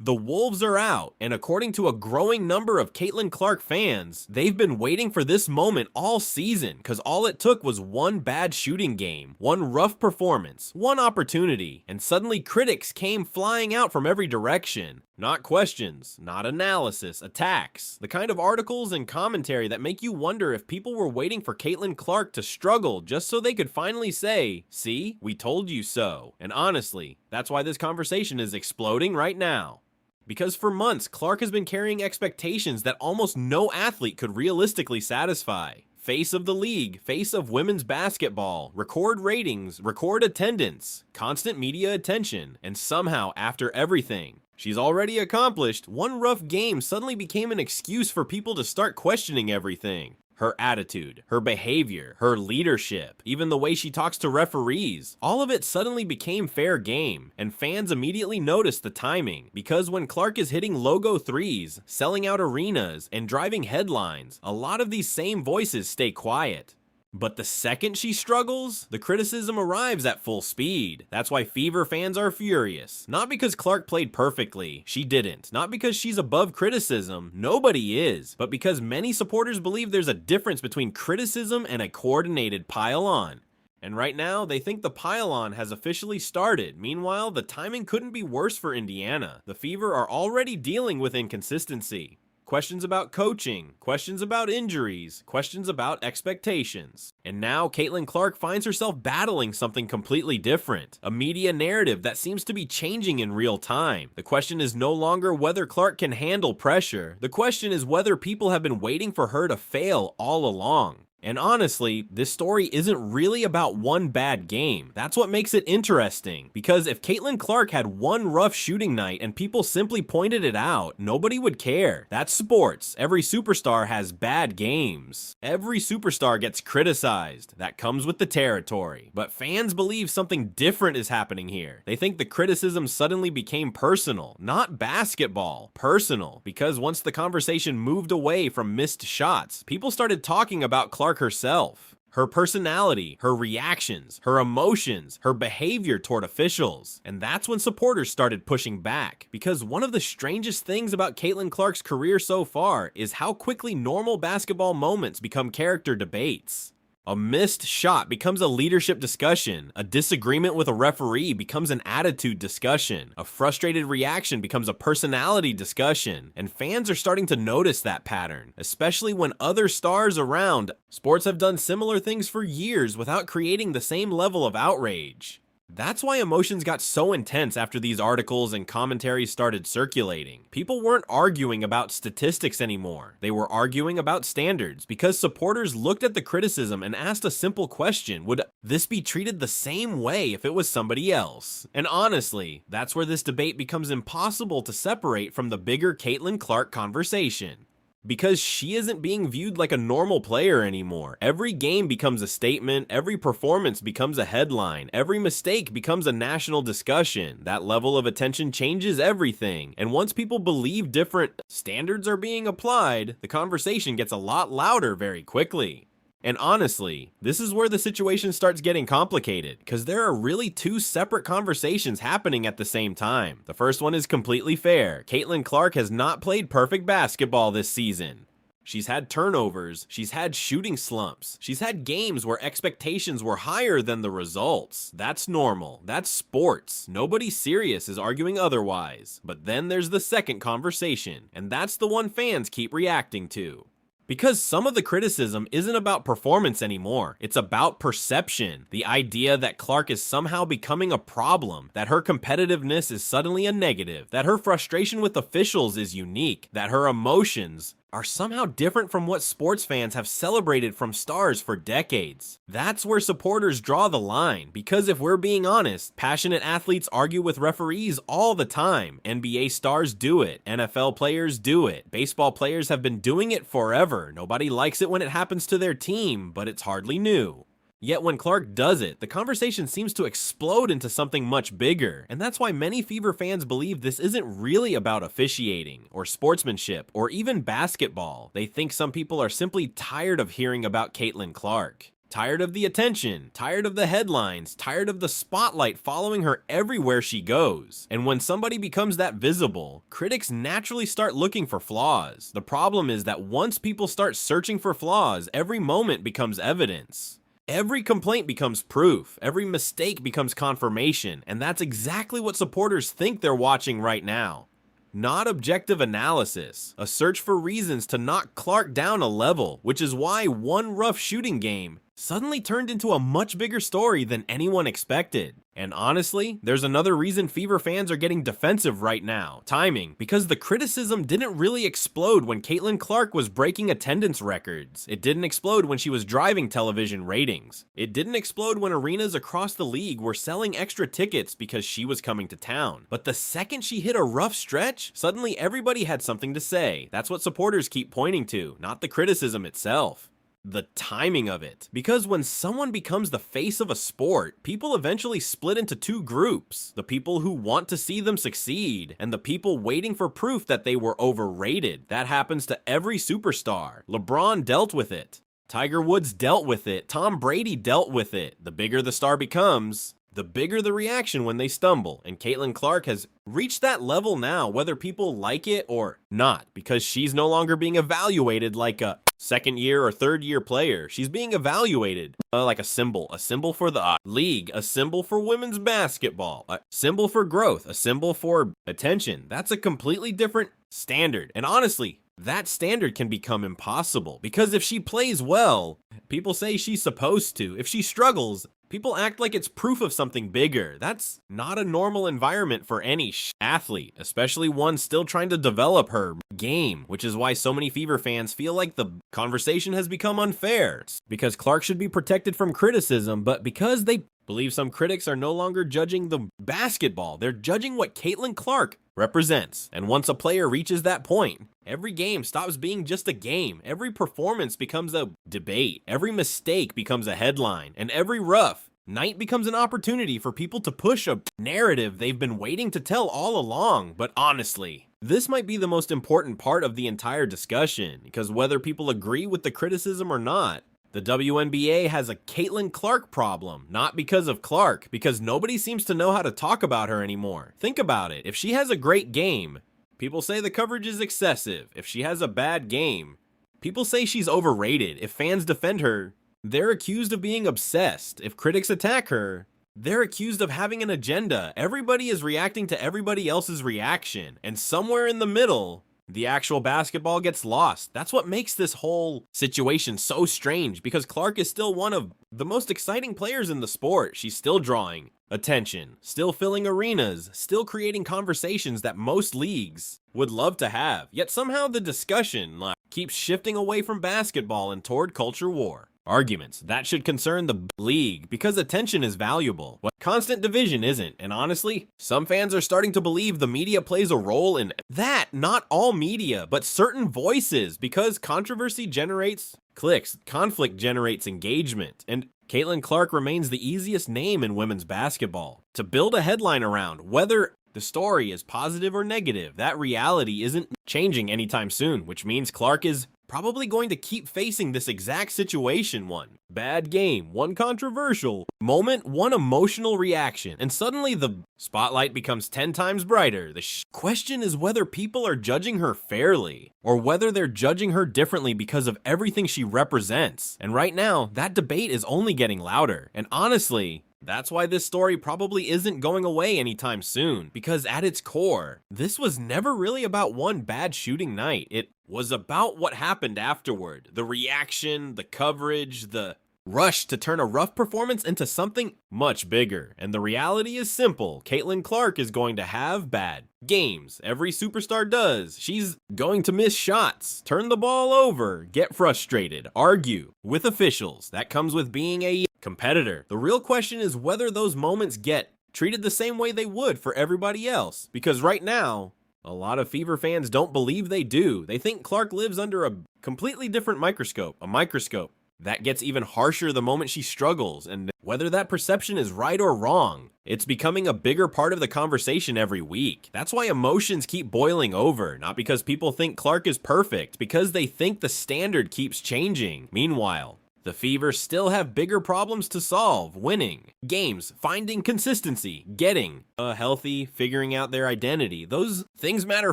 The Wolves are out, and according to a growing number of Caitlin Clark fans, they've been waiting for this moment all season because all it took was one bad shooting game, one rough performance, one opportunity, and suddenly critics came flying out from every direction. Not questions, not analysis, attacks. The kind of articles and commentary that make you wonder if people were waiting for Caitlin Clark to struggle just so they could finally say, "See, we told you so." And honestly, that's why this conversation is exploding right now. Because for months, Clark has been carrying expectations that almost no athlete could realistically satisfy. Face of the league, face of women's basketball, record ratings, record attendance, constant media attention, and somehow, after everything she's already accomplished, one rough game suddenly became an excuse for people to start questioning everything. Her attitude, her behavior, her leadership, even the way she talks to referees, all of it suddenly became fair game, and fans immediately noticed the timing, because when Clark is hitting logo threes, selling out arenas, and driving headlines, a lot of these same voices stay quiet. But the second she struggles, the criticism arrives at full speed. That's why Fever fans are furious. Not because Clark played perfectly, she didn't. Not because she's above criticism, nobody is. But because many supporters believe there's a difference between criticism and a coordinated pile-on. And right now, they think the pile-on has officially started. Meanwhile, the timing couldn't be worse for Indiana. The Fever are already dealing with inconsistency. Questions about coaching, questions about injuries, questions about expectations. And now Caitlin Clark finds herself battling something completely different. A media narrative that seems to be changing in real time. The question is no longer whether Clark can handle pressure. The question is whether people have been waiting for her to fail all along. And honestly, this story isn't really about one bad game. That's what makes it interesting. Because if Caitlin Clark had one rough shooting night and people simply pointed it out, nobody would care. That's sports. Every superstar has bad games. Every superstar gets criticized. That comes with the territory. But fans believe something different is happening here. They think the criticism suddenly became personal, not basketball, personal. Because once the conversation moved away from missed shots, people started talking about Clark herself, her personality, her reactions, her emotions, her behavior toward officials. And that's when supporters started pushing back. Because one of the strangest things about Caitlin Clark's career so far is how quickly normal basketball moments become character debates. A missed shot becomes a leadership discussion. A disagreement with a referee becomes an attitude discussion. A frustrated reaction becomes a personality discussion. And fans are starting to notice that pattern, especially when other stars around sports have done similar things for years without creating the same level of outrage. That's why emotions got so intense after these articles and commentaries started circulating. People weren't arguing about statistics anymore. They were arguing about standards because supporters looked at the criticism and asked a simple question: would this be treated the same way if it was somebody else? And honestly, that's where this debate becomes impossible to separate from the bigger Caitlin Clark conversation. Because she isn't being viewed like a normal player anymore. Every game becomes a statement, every performance becomes a headline, every mistake becomes a national discussion. That level of attention changes everything. And once people believe different standards are being applied, the conversation gets a lot louder very quickly. And honestly, this is where the situation starts getting complicated, because there are really two separate conversations happening at the same time. The first one is completely fair. Caitlin Clark has not played perfect basketball this season. She's had turnovers, she's had shooting slumps, she's had games where expectations were higher than the results. That's normal, that's sports. Nobody serious is arguing otherwise. But then there's the second conversation, and that's the one fans keep reacting to. Because some of the criticism isn't about performance anymore, it's about perception. The idea that Clark is somehow becoming a problem, that her competitiveness is suddenly a negative, that her frustration with officials is unique, that her emotions are somehow different from what sports fans have celebrated from stars for decades. That's where supporters draw the line, because if we're being honest, passionate athletes argue with referees all the time. NBA stars do it, NFL players do it, baseball players have been doing it forever. Nobody likes it when it happens to their team, but it's hardly new. Yet when Clark does it, the conversation seems to explode into something much bigger. And that's why many Fever fans believe this isn't really about officiating, or sportsmanship, or even basketball. They think some people are simply tired of hearing about Caitlin Clark. Tired of the attention, tired of the headlines, tired of the spotlight following her everywhere she goes. And when somebody becomes that visible, critics naturally start looking for flaws. The problem is that once people start searching for flaws, every moment becomes evidence. Every complaint becomes proof, every mistake becomes confirmation, and that's exactly what supporters think they're watching right now. Not objective analysis, a search for reasons to knock Clark down a level, which is why one rough shooting game suddenly turned into a much bigger story than anyone expected. And honestly, there's another reason Fever fans are getting defensive right now: timing, because the criticism didn't really explode when Caitlin Clark was breaking attendance records. It didn't explode when she was driving television ratings. It didn't explode when arenas across the league were selling extra tickets because she was coming to town. But the second she hit a rough stretch, suddenly everybody had something to say. That's what supporters keep pointing to, not the criticism itself. The timing of it. Because when someone becomes the face of a sport, people eventually split into two groups: the people who want to see them succeed, and the people waiting for proof that they were overrated. That happens to every superstar. LeBron dealt with it. Tiger Woods dealt with it. Tom Brady dealt with it. The bigger the star becomes, the bigger the reaction when they stumble, and Caitlin Clark has reached that level now, whether people like it or not, because she's no longer being evaluated like a second-year or third-year player. She's being evaluated like a symbol for the league, a symbol for women's basketball, a symbol for growth, a symbol for attention. That's a completely different standard, and honestly, that standard can become impossible, because if she plays well, people say she's supposed to. If she struggles, people act like it's proof of something bigger. That's not a normal environment for any athlete, especially one still trying to develop her game, which is why so many Fever fans feel like the conversation has become unfair. It's because Clark should be protected from criticism, but because they believe some critics are no longer judging the basketball, they're judging what Caitlin Clark represents. And once a player reaches that point, every game stops being just a game. Every performance becomes a debate. Every mistake becomes a headline. And every rough night becomes an opportunity for people to push a narrative they've been waiting to tell all along. But honestly, this might be the most important part of the entire discussion, because whether people agree with the criticism or not, the WNBA has a Caitlin Clark problem, not because of Clark, because nobody seems to know how to talk about her anymore. Think about it. If she has a great game, people say the coverage is excessive. If she has a bad game, people say she's overrated. If fans defend her, they're accused of being obsessed. If critics attack her, they're accused of having an agenda. Everybody is reacting to everybody else's reaction, and somewhere in the middle, the actual basketball gets lost. That's what makes this whole situation so strange, because Clark is still one of the most exciting players in the sport. She's still drawing attention, still filling arenas, still creating conversations that most leagues would love to have. Yet somehow the discussion keeps shifting away from basketball and toward culture war arguments. That should concern the league, because attention is valuable, but constant division isn't. And honestly, some fans are starting to believe the media plays a role in that. Not all media, but certain voices, because controversy generates clicks, conflict generates engagement, and Caitlin Clark remains the easiest name in women's basketball to build a headline around. Whether the story is positive or negative, that reality isn't changing anytime soon, which means Clark is probably going to keep facing this exact situation: one bad game, one controversial moment, one emotional reaction, and suddenly the spotlight becomes 10 times brighter. The question is whether people are judging her fairly, or whether they're judging her differently because of everything she represents. And right now, that debate is only getting louder. And honestly, that's why this story probably isn't going away anytime soon, because at its core, this was never really about one bad shooting night. It was about what happened afterward. The reaction, the coverage, the rush to turn a rough performance into something much bigger. And the reality is simple. Caitlin Clark is going to have bad games. Every superstar does. She's going to miss shots, turn the ball over, get frustrated, argue with officials. That comes with being a competitor. The real question is whether those moments get treated the same way they would for everybody else. Because right now, a lot of Fever fans don't believe they do. They think Clark lives under a completely different microscope, a microscope that gets even harsher the moment she struggles. And whether that perception is right or wrong, it's becoming a bigger part of the conversation every week. That's why emotions keep boiling over, not because people think Clark is perfect, because they think the standard keeps changing. Meanwhile, The Fever still have bigger problems to solve: winning games, finding consistency, getting healthy, figuring out their identity. Those things matter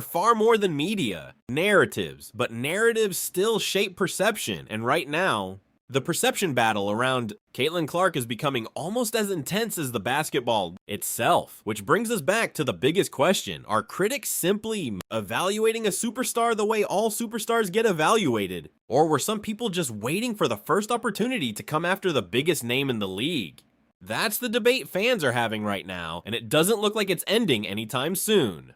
far more than media. Narratives, but narratives still shape perception, and right now, the perception battle around Caitlin Clark is becoming almost as intense as the basketball itself, which brings us back to the biggest question. Are critics simply evaluating a superstar the way all superstars get evaluated? Or were some people just waiting for the first opportunity to come after the biggest name in the league? That's the debate fans are having right now, and it doesn't look like it's ending anytime soon.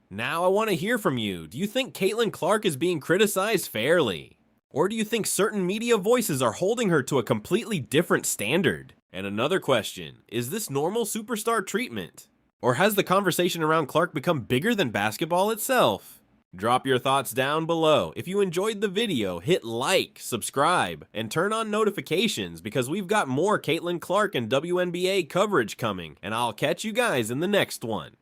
Now I want to hear from you. Do you think Caitlin Clark is being criticized fairly? Or do you think certain media voices are holding her to a completely different standard? And another question, is this normal superstar treatment? Or has the conversation around Clark become bigger than basketball itself? Drop your thoughts down below. If you enjoyed the video, hit like, subscribe, and turn on notifications because we've got more Caitlin Clark and WNBA coverage coming, and I'll catch you guys in the next one.